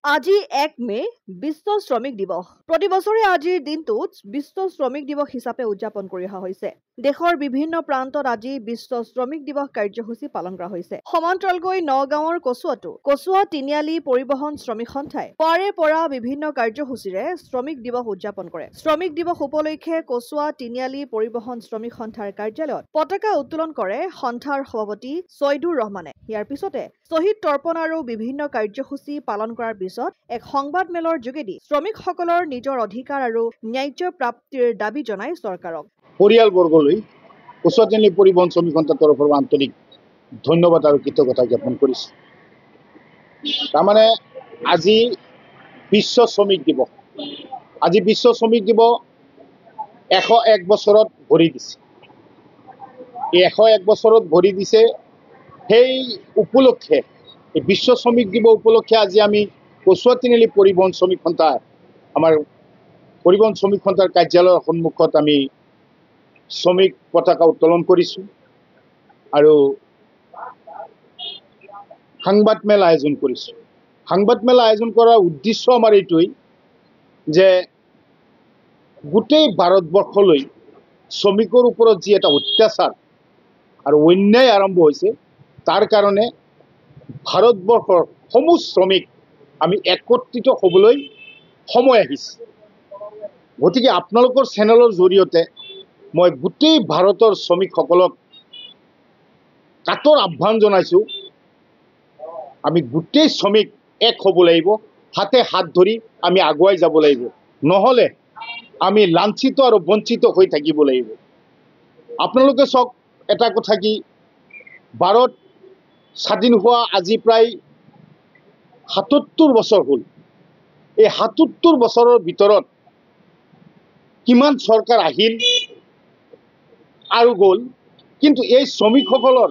আজি 1 মে বিশ্ব শ্ৰমিক দিৱস। প্ৰতি বছৰে আজিৰ দিনটোত বিশ্ব শ্ৰমিক দিৱস হিচাপে উদযাপন কৰি অহা হৈছে। দেশৰ বিভিন্ন প্ৰান্তত আজি বিশ্ব শ্ৰমিক দিৱস কাৰ্যসূচী পালন কৰা হৈছে। সমান্তৰালকৈ নগাঁৱৰ কচুৱা তিনিআলি পৰিবহণ শ্ৰমিক সন্থাই পুৱাৰে পৰা বিভিন্ন কাৰ্যসূচীৰে শ্ৰমিক দিৱস উদযাপন কৰে। শ্ৰমিক দিৱস উপলক্ষে কচুৱা তিনিআলি পৰিবহণ শ্ৰমিক সন্থাৰ কাৰ্যালয়ত পতাকা উত্তোলন কৰে সন্থাৰ সভাপতি ছয়দুৰ ৰহমানে। ইয়াৰ পিছতে শ্বহীদ তৰ্পণ আৰু বিভিন্ন কাৰ্যসূচী পালন কৰাৰ পিছত এক সংবাদ মেলৰ যোগেদি শ্ৰমিকসকলৰ নিজৰ অধিকাৰ আৰু ন্যায্য প্ৰাপ্তিৰ দাবী জনাই চৰকাৰক। পৰিয়ালবৰ্গলৈ কচুৱা তিনিআলি পৰিবহণ শ্ৰমিক সন্থাৰ তৰফৰ আন্তৰিক ধন্যবাদ আৰু কৃতজ্ঞতা জ্ঞাপন কৰিছোঁ। তাৰমানে আজি বিশ্ব শ্ৰমিক দিৱস। আজি বিশ্ব শ্ৰমিক দিৱস 101 বছৰত ভৰি দিছে। এই 101 বছৰত ভৰি দিছে। সেই উপলক্ষে এই বিশ্ব শ্ৰমিক দিৱস উপলক্ষে আজি আমি কচুৱা তিনিআলি পৰিবহণ শ্ৰমিক সন্থা আমাৰ পৰিবহণ শ্ৰমিক সন্থাৰ কাৰ্যালয়ৰ সন্মুখত আমি শ্ৰমিক পতাকা উত্তোলন কৰিছোঁ আৰু সাংবাদ মেল আয়োজন কৰিছোঁ। সাংবাদ মেল আয়োজন কৰাৰ উদ্দেশ্য আমাৰ এইটোৱেই যে গোটেই ভাৰতবৰ্ষলৈ শ্ৰমিকৰ ওপৰত যি এটা অত্যাচাৰ আৰু অন্যায় আৰম্ভ হৈছে তাৰ কাৰণে ভাৰতবৰ্ষৰ সমূহ শ্ৰমিক আমি একত্ৰিত হ'বলৈ সময় আহিছে। গতিকে আপোনালোকৰ চেনেলৰ জৰিয়তে মই গোটেই ভাৰতৰ শ্ৰমিকসকলক কাতৰ আহ্বান জনাইছোঁ, আমি গোটেই শ্ৰমিক এক হ'ব লাগিব, হাতে হাত ধৰি আমি আগুৱাই যাব লাগিব, নহ'লে আমি লাঞ্ছিত আৰু বঞ্চিত হৈ থাকিব লাগিব। আপোনালোকে চাওক, এটা কথা কি, ভাৰত স্বাধীন হোৱা আজি প্ৰায় 77 বছৰ হ'ল। এই 77 বছৰৰ ভিতৰত কিমান চৰকাৰ আহিল আৰু গ'ল, কিন্তু এই শ্ৰমিকসকলৰ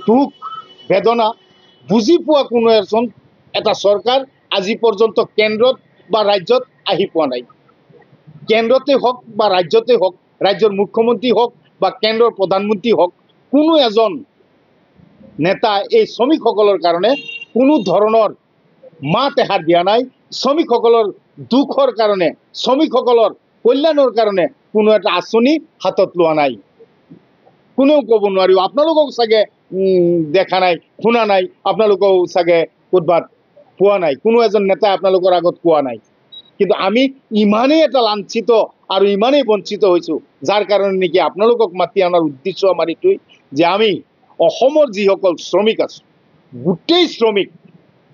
দুখ বেদনা বুজি পোৱা কোনো এটা চৰকাৰ আজি পৰ্যন্ত কেন্দ্ৰত বা ৰাজ্যত আহি পোৱা নাই। কেন্দ্ৰতে হওক বা ৰাজ্যতে হওক, ৰাজ্যৰ মুখ্যমন্ত্ৰী হওক বা কেন্দ্ৰৰ প্ৰধানমন্ত্ৰী হওক, কোনো এজন নেতা এই শ্ৰমিকসকলৰ কাৰণে কোনো ধৰণৰ মাত এষাৰ দিয়া নাই। শ্ৰমিকসকলৰ দুখৰ কাৰণে, শ্ৰমিকসকলৰ কল্যাণৰ কাৰণে কোনো এটা আঁচনি হাতত লোৱা নাই। কোনেও ক'ব নোৱাৰিব। আপোনালোকক চাগে দেখা নাই, শুনা নাই, আপোনালোকেও চাগে ক'ৰবাত পোৱা নাই, কোনো এজন নেতাই আপোনালোকৰ আগত কোৱা নাই। কিন্তু আমি ইমানেই এটা লাঞ্ছিত আৰু ইমানেই বঞ্চিত হৈছোঁ, যাৰ কাৰণে নেকি আপোনালোকক মাতি অনাৰ উদ্দেশ্য আমাৰ এইটোৱেই যে আমি অসমৰ যিসকল শ্ৰমিক আছোঁ, গোটেই শ্ৰমিক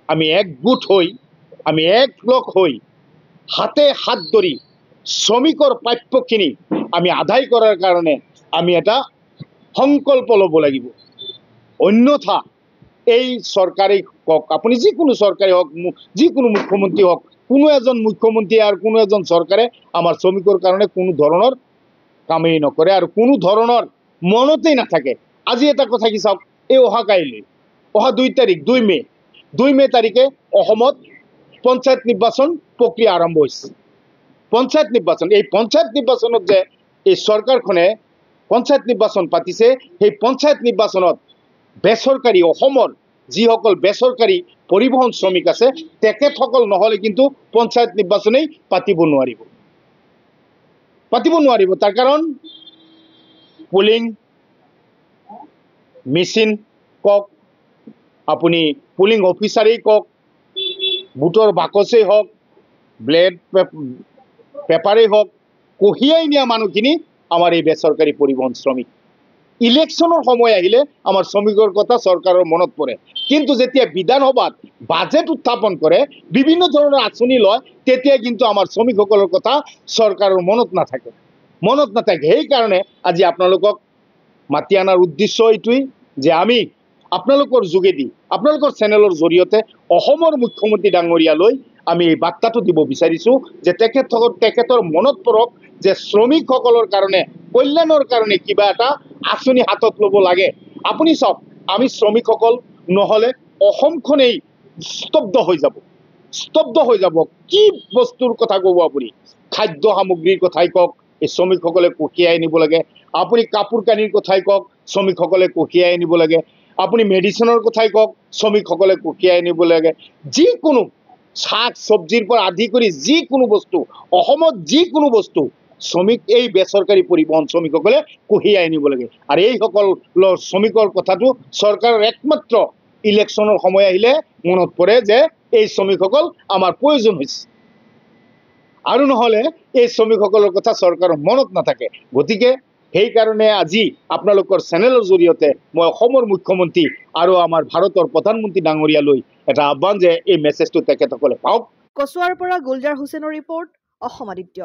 আমি একগোট হৈ, আমি একলগ হৈ হাতে হাত ধৰি শ্ৰমিকৰ প্ৰাপ্যখিনি আমি আদায় কৰাৰ কাৰণে আমি এটা সংকল্প ল'ব লাগিব। অন্যথা এই চৰকাৰেই হওক, আপুনি যিকোনো চৰকাৰে হওক, যিকোনো মুখ্যমন্ত্ৰী হওক, কোনো এজন মুখ্যমন্ত্ৰী আৰু কোনো এজন চৰকাৰে আমাৰ শ্ৰমিকৰ কাৰণে কোনো ধৰণৰ কামেই নকৰে আৰু কোনো ধৰণৰ মনতেই নাথাকে। আজি এটা কথা কি চাওক, এই অহাকাইলৈ অহা 2 মে তাৰিখে অসমত পঞ্চায়ত নিৰ্বাচন প্ৰক্ৰিয়া আৰম্ভ হৈছে। পঞ্চায়ত নিৰ্বাচন, এই পঞ্চায়ত নিৰ্বাচনত যে এই চৰকাৰখনে পঞ্চায়ত নিৰ্বাচন পাতিছে, সেই পঞ্চায়ত নিৰ্বাচনত বেচৰকাৰী, অসমৰ যিসকল বেচৰকাৰী পৰিবহণ শ্ৰমিক আছে, তেখেতসকল নহ'লে কিন্তু পঞ্চায়ত নিৰ্বাচনেই পাতিব নোৱাৰিব। তাৰ কাৰণ পুলিং মেচিন কওক, আপুনি পুলিং অফিচাৰেই কওক, বুটৰ বাকচেই হওক, ব্লেড পেপাৰেই হওক, কঢ়িয়াই নিয়া মানুহখিনি আমাৰ এই বেচৰকাৰী পৰিবহণ শ্ৰমিক। ইলেকশ্যনৰ সময় আহিলে আমাৰ শ্ৰমিকৰ কথা চৰকাৰৰ মনত পৰে, কিন্তু যেতিয়া বিধানসভাত বাজেট উত্থাপন কৰে, বিভিন্ন ধৰণৰ আঁচনি লয়, তেতিয়া কিন্তু আমাৰ শ্ৰমিকসকলৰ কথা চৰকাৰৰ মনত নাথাকে। সেইকাৰণে আজি আপোনালোকক মাতি অনাৰ উদ্দেশ্য এইটোৱেই যে আমি আপোনালোকৰ যোগেদি, আপোনালোকৰ চেনেলৰ জৰিয়তে অসমৰ মুখ্যমন্ত্ৰী ডাঙৰীয়ালৈ আমি এই বাৰ্তাটো দিব বিচাৰিছোঁ যে তেখেতৰ মনত পৰক যে শ্ৰমিকসকলৰ কাৰণে, কল্যাণৰ কাৰণে কিবা এটা আঁচনি হাতত ল'ব লাগে। আপুনি চাওক, আমি শ্ৰমিকসকল নহ'লে অসমখনেই স্তব্ধ হৈ যাব। কি বস্তুৰ কথা ক'ব আপুনি? খাদ্য সামগ্ৰীৰ কথাই কওক, এই শ্ৰমিকসকলে কঢ়িয়াই নিব লাগে। আপুনি কাপোৰ কানিৰ কথাই কওক, শ্ৰমিকসকলে কঢ়িয়াই নিব লাগে। আপুনি মেডিচিনৰ কথাই কওক, শ্ৰমিকসকলে কঢ়িয়াই নিব লাগে। যিকোনো শাক চব্জিৰ পৰা আদি কৰি যিকোনো বস্তু অসমত যিকোনো বস্তু শ্ৰমিক এই বেচৰকাৰী পৰিবহণ শ্ৰমিকসকলে কঢ়িয়াই আনিব লাগে আৰু এইসকলৰ শ্ৰমিকৰ কথাটো চৰকাৰৰ একমাত্ৰ ইলেকশ্যনৰ সময় আহিলে মনত পৰে যে এই শ্ৰমিকসকল আমাৰ প্ৰয়োজন হৈছে আৰু নহ'লে এই শ্ৰমিকসকলৰ কথা চৰকাৰৰ মনত নাথাকে গতিকে সেইকাৰণে আজি আপোনালোকৰ চেনেলৰ জৰিয়তে মই অসমৰ মুখ্যমন্ত্ৰী আৰু আমাৰ ভাৰতৰ প্ৰধানমন্ত্ৰী ডাঙৰীয়ালৈ এটা আহ্বান যে এই মেছেজটো তেখেতসকলে পাওক কচুৱাৰ পৰা গুলজাৰ হুছেইনৰ ৰিপৰ্ট অসম আদিত্য।